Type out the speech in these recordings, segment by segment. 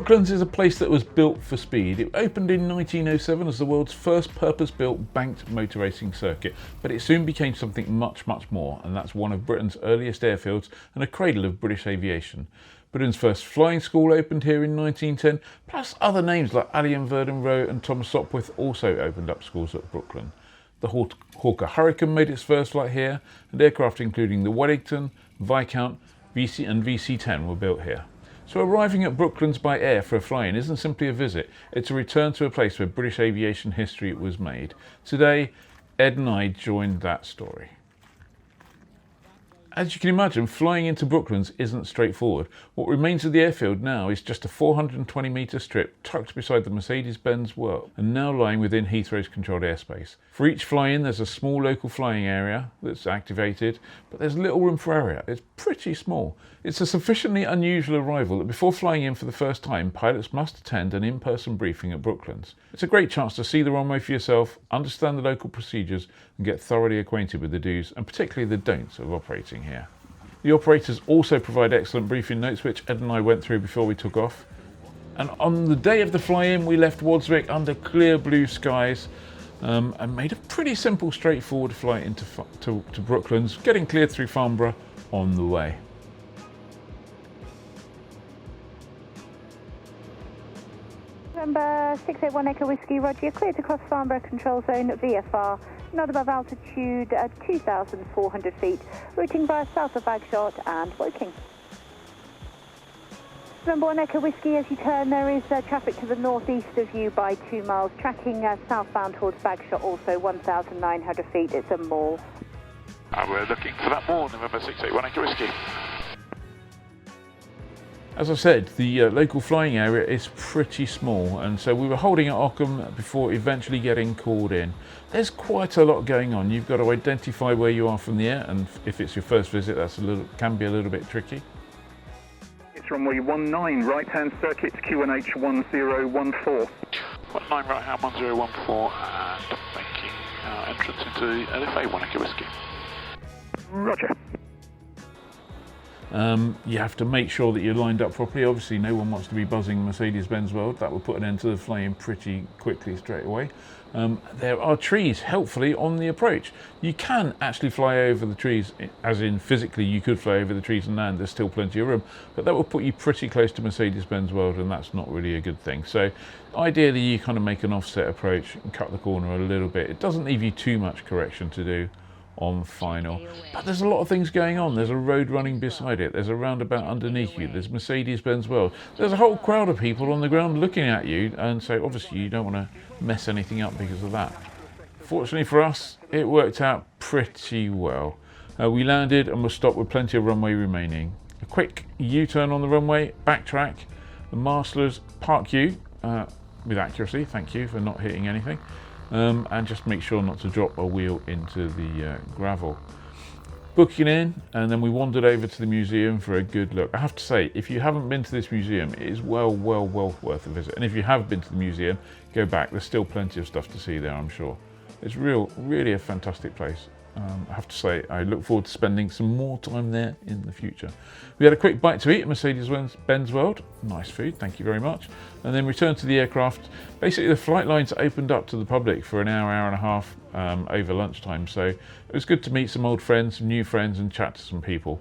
Brooklands is a place that was built for speed. It opened in 1907 as the world's first purpose-built banked motor racing circuit, but it soon became something much more, and that's one of Britain's earliest airfields and a cradle of British aviation. Britain's first flying school opened here in 1910, plus other names like Allian Verdon Rowe and Thomas Sopwith also opened up schools at Brooklands. The Hawker Hurricane made its first flight here, and aircraft including the Wellington, Viscount, VC and VC-10 were built here. So arriving at Brooklands by air for a fly-in isn't simply a visit, it's a return to a place where British aviation history was made. Today, Ed and I joined that story. As you can imagine, flying into Brooklands isn't straightforward. What remains of the airfield now is just a 420 metre strip tucked beside the Mercedes-Benz World and now lying within Heathrow's controlled airspace. For each fly-in there's a small local flying area that's activated, but there's little room for error. It's pretty small. It's a sufficiently unusual arrival that before flying in for the first time, pilots must attend an in-person briefing at Brooklands. It's a great chance to see the runway for yourself, understand the local procedures and get thoroughly acquainted with the do's and particularly the don'ts of operating here. The operators also provide excellent briefing notes which Ed and I went through before we took off. And on the day of the fly-in we left Wadswick under clear blue skies and made a pretty simple straightforward flight to Brooklands, getting cleared through Farnborough on the way. November 681 Echo Whiskey, Roger, you're cleared to cross Farnborough Control Zone at VFR, not above altitude at 2,400 feet, routing via south of Bagshot and Woking. November 1 Echo Whiskey, as you turn there is traffic to the northeast of you by 2 miles, tracking southbound towards Bagshot, also 1,900 feet, it's a mall. We're looking for that mall, November 681 Echo Whiskey. As I said, the local flying area is pretty small, and so we were holding at Ockham before eventually getting called in. There's quite a lot going on. You've got to identify where you are from the air, and if it's your first visit, can be a little bit tricky. It's runway 19, right-hand circuit, QNH 1014. 19 right-hand 1014, and making entrance into LFA 1 Echo Whiskey. Roger. You have to make sure that you're lined up properly. Obviously no one wants to be buzzing Mercedes-Benz World. That will put an end to the flying pretty quickly straight away. There are trees helpfully on the approach. You can actually fly over the trees, as in physically you could fly over the trees and land, there's still plenty of room, but that will put you pretty close to Mercedes-Benz World and that's not really a good thing. So ideally you kind of make an offset approach and cut the corner a little bit. It doesn't leave you too much correction to do on final, but there's a lot of things going on. There's a road running beside it, there's a roundabout underneath you, there's Mercedes-Benz World, there's a whole crowd of people on the ground looking at you, and so obviously you don't want to mess anything up because of that. Fortunately for us, it worked out pretty well. We landed and were stopped with plenty of runway remaining. A quick U-turn on the runway, backtrack, the marshallers park you with accuracy, thank you for not hitting anything. And just make sure not to drop a wheel into the gravel. Booking in, and then we wandered over to the museum for a good look. I have to say, if you haven't been to this museum, it is well worth a visit. And if you have been to the museum, go back. There's still plenty of stuff to see there, I'm sure. It's really a fantastic place. I have to say, I look forward to spending some more time there in the future. We had a quick bite to eat at Mercedes-Benz World. Nice food, thank you very much. And then returned to the aircraft. Basically, the flight lines opened up to the public for an hour and a half over lunchtime. So it was good to meet some old friends, some new friends, and chat to some people.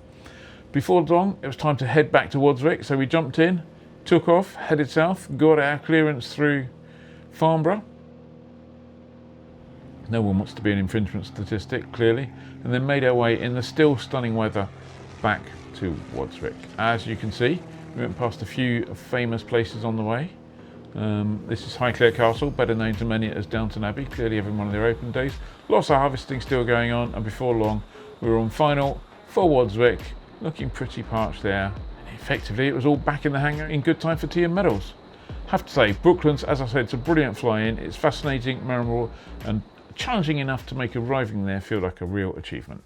Before long, it was time to head back to Wadswick. So we jumped in, took off, headed south, got our clearance through Farnborough. No one wants to be an infringement statistic, clearly, and then made our way in the still stunning weather back to Wadswick. As you can see, we went past a few famous places on the way. This is Highclere Castle, better known to many as Downton Abbey, clearly having one of their open days. Lots of harvesting still going on, and before long we were on final for Wadswick, looking pretty parched there. Effectively, it was all back in the hangar in good time for tea and medals. Have to say, Brooklands, as I said, it's a brilliant fly-in. It's fascinating, memorable, and challenging enough to make arriving there feel like a real achievement.